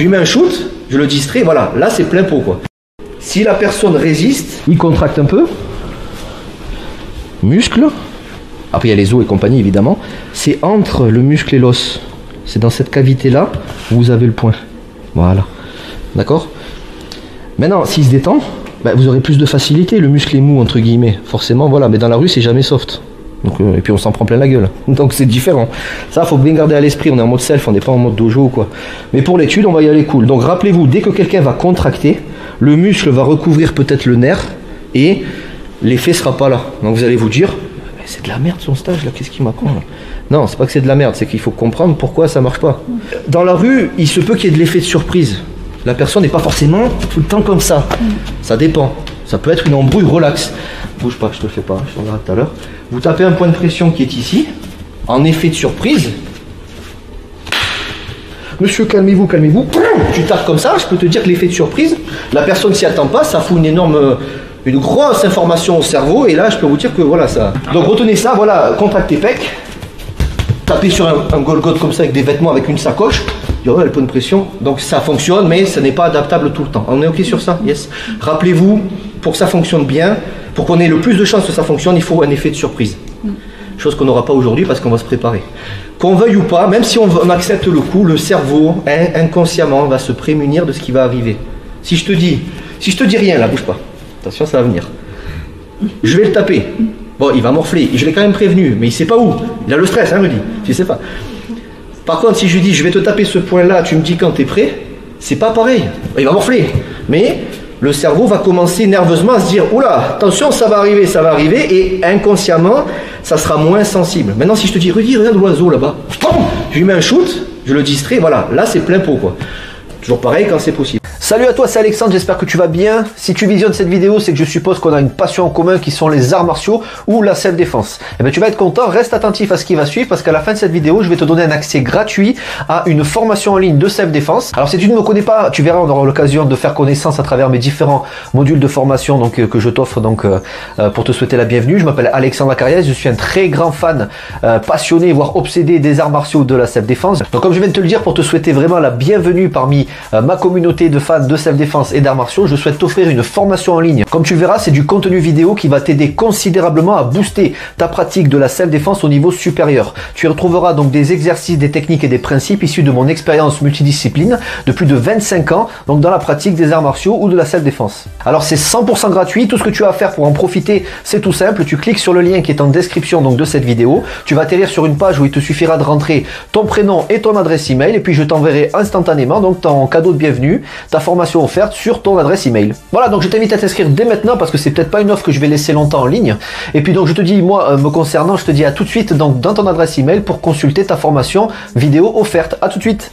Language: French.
je lui mets un shoot, je le distrais, voilà, là c'est plein pot quoi. Si la personne résiste, il contracte un peu, muscle, après il y a les os et compagnie évidemment, c'est entre le muscle et l'os, c'est dans cette cavité là où vous avez le point, voilà, d'accord. Maintenant s'il se détend, ben, vous aurez plus de facilité, le muscle est mou entre guillemets, forcément voilà, mais dans la rue c'est jamais soft. Donc, et puis on s'en prend plein la gueule, donc c'est différent. Ça faut bien garder à l'esprit, on est en mode self, on n'est pas en mode dojo ou quoi. Mais pour l'étude on va y aller cool. Donc rappelez-vous, dès que quelqu'un va contracter, le muscle va recouvrir peut-être le nerf et l'effet sera pas là. Donc vous allez vous dire, c'est de la merde son stage là, qu'est-ce qu'il m'apprend là? Non, c'est pas que c'est de la merde, c'est qu'il faut comprendre pourquoi ça marche pas. Dans la rue, il se peut qu'il y ait de l'effet de surprise. La personne n'est pas forcément tout le temps comme ça. Ça dépend. Ça peut être une embrouille relax. Bouge pas, je te le fais pas, je t'en verrai tout à l'heure. Vous tapez un point de pression qui est ici, en effet de surprise. Monsieur, calmez-vous, calmez-vous. Tu tapes comme ça, je peux te dire que l'effet de surprise, la personne s'y attend pas, ça fout une grosse information au cerveau, et là je peux vous dire que voilà ça. Donc retenez ça, voilà, contractez pec, tapez sur un Golgoth comme ça avec des vêtements, avec une sacoche, il y aura le point de pression, donc ça fonctionne, mais ce n'est pas adaptable tout le temps. On est ok sur ça? Yes. Rappelez-vous, pour que ça fonctionne bien, pour qu'on ait le plus de chances que ça fonctionne, il faut un effet de surprise. Chose qu'on n'aura pas aujourd'hui parce qu'on va se préparer. Qu'on veuille ou pas, même si on accepte le coup, le cerveau, inconsciemment, va se prémunir de ce qui va arriver. Si je te dis rien là, bouge pas. Attention, ça va venir. Je vais le taper. Bon, il va morfler. Je l'ai quand même prévenu, mais il sait pas où. Il a le stress, hein, Rudy. Tu sais pas. Par contre, si je lui dis, je vais te taper ce point-là, tu me dis quand tu es prêt, c'est pas pareil. Il va morfler. Mais le cerveau va commencer nerveusement à se dire, oula, attention, ça va arriver, et inconsciemment, ça sera moins sensible. Maintenant, si je te dis, Rudy, regarde l'oiseau là-bas, je lui mets un shoot, je le distrais, voilà, là c'est plein pot quoi. Toujours pareil quand c'est possible. Salut à toi, c'est Alexandre, j'espère que tu vas bien. Si tu visionnes cette vidéo, c'est que je suppose qu'on a une passion en commun qui sont les arts martiaux ou la self-défense. Eh bien, tu vas être content, reste attentif à ce qui va suivre parce qu'à la fin de cette vidéo, je vais te donner un accès gratuit à une formation en ligne de self-défense. Alors si tu ne me connais pas, tu verras, on aura l'occasion de faire connaissance à travers mes différents modules de formation donc, que je t'offre donc pour te souhaiter la bienvenue. Je m'appelle Alexandre Acariès, je suis un très grand fan, passionné, voire obsédé des arts martiaux de la self-défense. Donc comme je viens de te le dire, pour te souhaiter vraiment la bienvenue parmi ma communauté de fans de self-défense et d'arts martiaux, je souhaite t'offrir une formation en ligne. Comme tu le verras, c'est du contenu vidéo qui va t'aider considérablement à booster ta pratique de la self-défense au niveau supérieur. Tu y retrouveras donc des exercices, des techniques et des principes issus de mon expérience multidiscipline de plus de 25 ans, donc dans la pratique des arts martiaux ou de la self-défense. Alors c'est 100% gratuit, tout ce que tu as à faire pour en profiter, c'est tout simple, tu cliques sur le lien qui est en description donc de cette vidéo, tu vas atterrir sur une page où il te suffira de rentrer ton prénom et ton adresse email, et puis je t'enverrai instantanément donc ton cadeau de bienvenue, ta formation offerte sur ton adresse email. Voilà, donc je t'invite à t'inscrire dès maintenant parce que c'est peut-être pas une offre que je vais laisser longtemps en ligne. Et puis donc je te dis, moi me concernant, je te dis à tout de suite donc dans ton adresse email pour consulter ta formation vidéo offerte. À tout de suite.